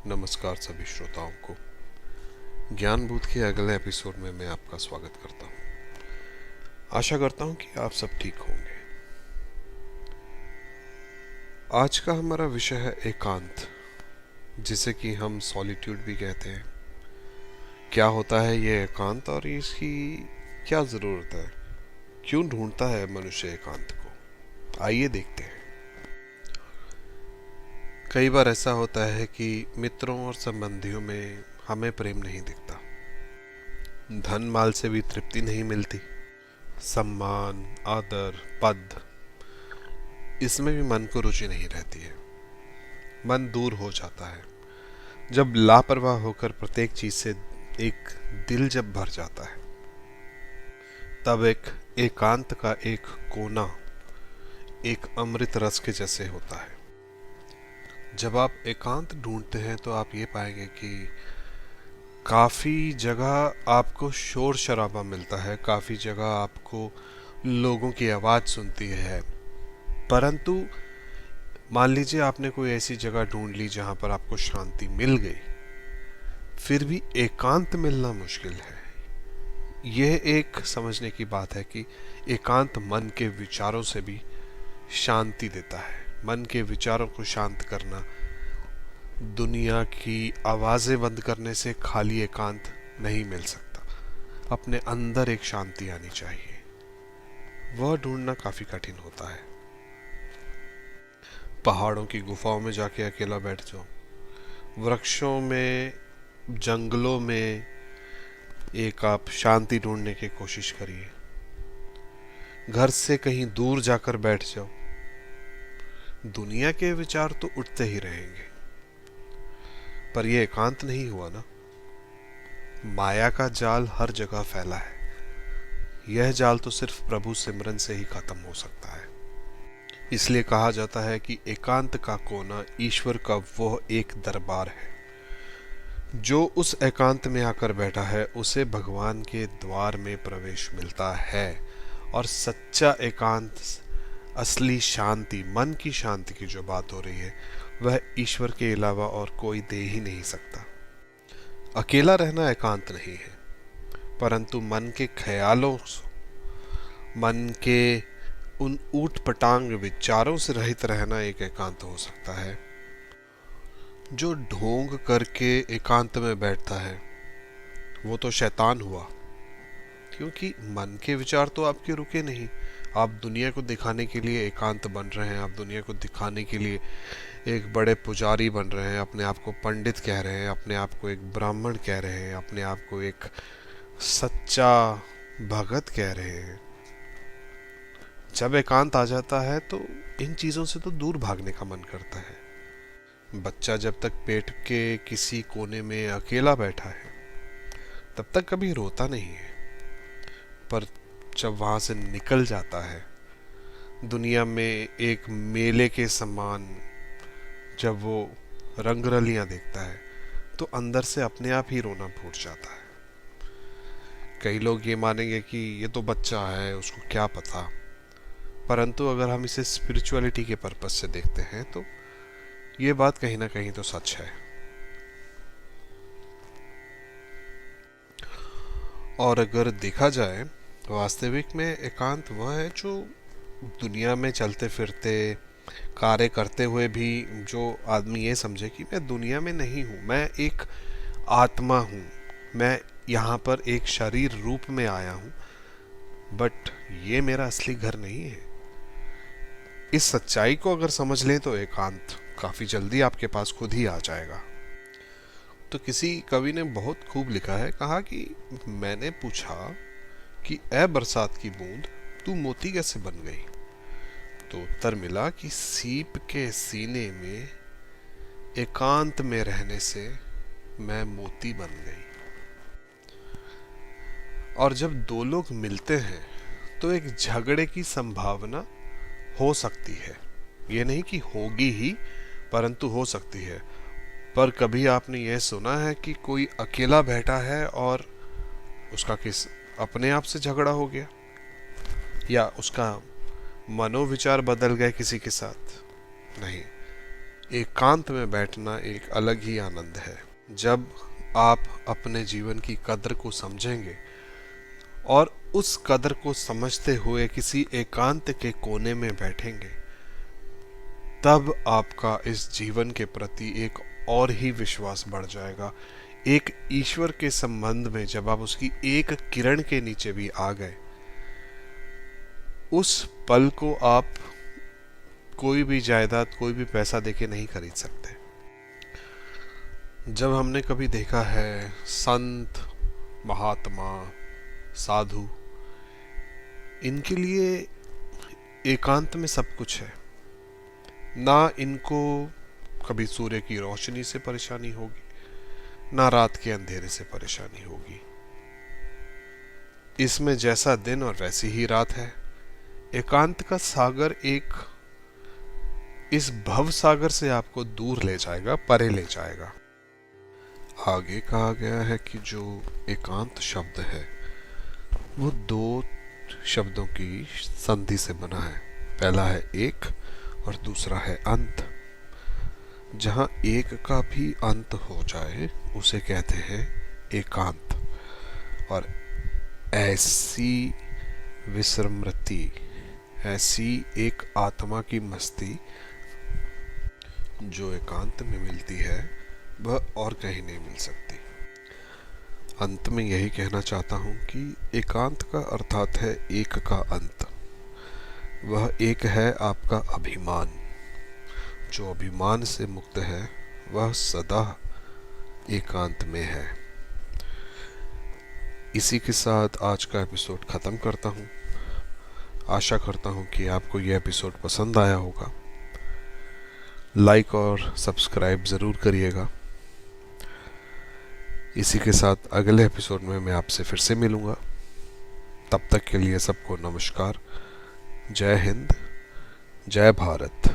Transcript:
नमस्कार सभी श्रोताओं को। ज्ञान बूथ के अगले एपिसोड में मैं आपका स्वागत करता हूँ। आशा करता हूँ कि आप सब ठीक होंगे। आज का हमारा विषय है एकांत, जिसे कि हम सॉलिट्यूड भी कहते हैं। क्या होता है ये एकांत और इसकी क्या ज़रूरत है? क्यों ढूंढता है मनुष्य एकांत को? आइए देखते हैं। कई बार ऐसा होता है कि मित्रों और संबंधियों में हमें प्रेम नहीं दिखता, धन माल से भी तृप्ति नहीं मिलती, सम्मान, आदर, पद, इसमें भी मन को रुचि नहीं रहती है। मन दूर हो जाता है जब लापरवाह होकर प्रत्येक चीज से एक दिल जब भर जाता है, तब एक एकांत का एक कोना एक अमृत रस के जैसे होता है। जब आप एकांत ढूंढते हैं तो आप ये पाएंगे कि काफ़ी जगह आपको शोर शराबा मिलता है, काफ़ी जगह आपको लोगों की आवाज़ सुनती है, परंतु मान लीजिए आपने कोई ऐसी जगह ढूंढ ली जहां पर आपको शांति मिल गई, फिर भी एकांत मिलना मुश्किल है। यह एक समझने की बात है कि एकांत मन के विचारों से भी शांति देता है। मन के विचारों को शांत करना, दुनिया की आवाजें बंद करने से खाली एकांत नहीं मिल सकता। अपने अंदर एक शांति आनी चाहिए, वह ढूंढना काफी कठिन होता है। पहाड़ों की गुफाओं में जाके अकेला बैठ जाओ, वृक्षों में, जंगलों में एक आप शांति ढूंढने की कोशिश करिए। घर से कहीं दूर जाकर बैठ जाओ, दुनिया के विचार तो उठते ही रहेंगे, पर यह एकांत नहीं हुआ ना। माया का जाल हर जगह फैला है, यह जाल तो सिर्फ प्रभु सिमरन से ही खत्म हो सकता है। इसलिए कहा जाता है कि एकांत का कोना ईश्वर का वह एक दरबार है। जो उस एकांत में आकर बैठा है उसे भगवान के द्वार में प्रवेश मिलता है। और सच्चा एकांत, असली शांति, मन की शांति की जो बात हो रही है, वह ईश्वर के अलावा और कोई दे ही नहीं सकता। अकेला रहना एकांत नहीं है, परंतु मन के ख्यालों, मन के उन ऊट पटांग विचारों से रहित रहना एक एकांत हो सकता है। जो ढोंग करके एकांत में बैठता है वो तो शैतान हुआ, क्योंकि मन के विचार तो आपके रुके नहीं। आप दुनिया को दिखाने के लिए एकांत बन रहे हैं, आप दुनिया को दिखाने के लिए एक बड़े पुजारी बन रहे हैं, अपने आप को पंडित कह रहे हैं, अपने आप को एक ब्राह्मण कह रहे हैं, अपने आप को एक सच्चा भगत कह रहे हैं। जब एकांत आ जाता है तो इन चीज़ों से तो दूर भागने का मन करता है। बच्चा जब तक पेट के किसी कोने में अकेला बैठा है तब तक कभी रोता नहीं है, पर जब वहां से निकल जाता है, दुनिया में एक मेले के समान जब वो रंगरलियां देखता है, तो अंदर से अपने आप ही रोना फूट जाता है। कई लोग ये मानेंगे कि ये तो बच्चा है, उसको क्या पता, परंतु अगर हम इसे स्पिरिचुअलिटी के पर्पस से देखते हैं तो ये बात कहीं ना कहीं तो सच है। और अगर देखा जाए, वास्तविक में एकांत वह है जो दुनिया में चलते फिरते कार्य करते हुए भी जो आदमी ये समझे कि मैं दुनिया में नहीं हूँ, मैं एक आत्मा हूँ, मैं यहाँ पर एक शरीर रूप में आया हूँ, बट ये मेरा असली घर नहीं है। इस सच्चाई को अगर समझ लें तो एकांत काफी जल्दी आपके पास खुद ही आ जाएगा। तो किसी कवि ने बहुत खूब लिखा है, कहा कि मैंने पूछा कि ए बरसात की बूंद, तू मोती कैसे बन गई? तो उत्तर मिला कि सीप के सीने में एकांत में रहने से मैं मोती बन गई। और जब दो लोग मिलते हैं तो एक झगड़े की संभावना हो सकती है, ये नहीं कि होगी ही, परंतु हो सकती है। पर कभी आपने यह सुना है कि कोई अकेला बैठा है और उसका किस अपने आप से झगड़ा हो गया, या उसका मनोविचार बदल गए किसी के साथ? नहीं, एकांत में बैठना एक अलग ही आनंद है। जब आप अपने जीवन की कद्र को समझेंगे और उस कद्र को समझते हुए किसी एकांत के कोने में बैठेंगे, तब आपका इस जीवन के प्रति एक और ही विश्वास बढ़ जाएगा। एक ईश्वर के संबंध में जब आप उसकी एक किरण के नीचे भी आ गए, उस पल को आप कोई भी जायदाद, कोई भी पैसा देके नहीं खरीद सकते। जब हमने कभी देखा है संत, महात्मा, साधु, इनके लिए एकांत में सब कुछ है। ना इनको कभी सूर्य की रोशनी से परेशानी होगी, ना रात के अंधेरे से परेशानी होगी। इसमें जैसा दिन और वैसी ही रात है। एकांत का सागर एक इस भव सागर से आपको दूर ले जाएगा, परे ले जाएगा। आगे कहा गया है कि जो एकांत शब्द है वो दो शब्दों की संधि से बना है। पहला है एक और दूसरा है अंत। जहां एक का भी अंत हो जाए उसे कहते हैं एकांत। और ऐसी विस्मृति, ऐसी एक आत्मा की मस्ती जो एकांत में मिलती है, वह और कहीं नहीं मिल सकती। अंत में यही कहना चाहता हूं कि एकांत का अर्थात है एक का अंत। वह एक है आपका अभिमान। जो अभिमान से मुक्त है वह सदा एकांत में है। इसी के साथ आज का एपिसोड ख़त्म करता हूँ। आशा करता हूँ कि आपको यह एपिसोड पसंद आया होगा। लाइक और सब्सक्राइब ज़रूर करिएगा। इसी के साथ अगले एपिसोड में मैं आपसे फिर से मिलूँगा। तब तक के लिए सबको नमस्कार। जय हिंद, जय भारत।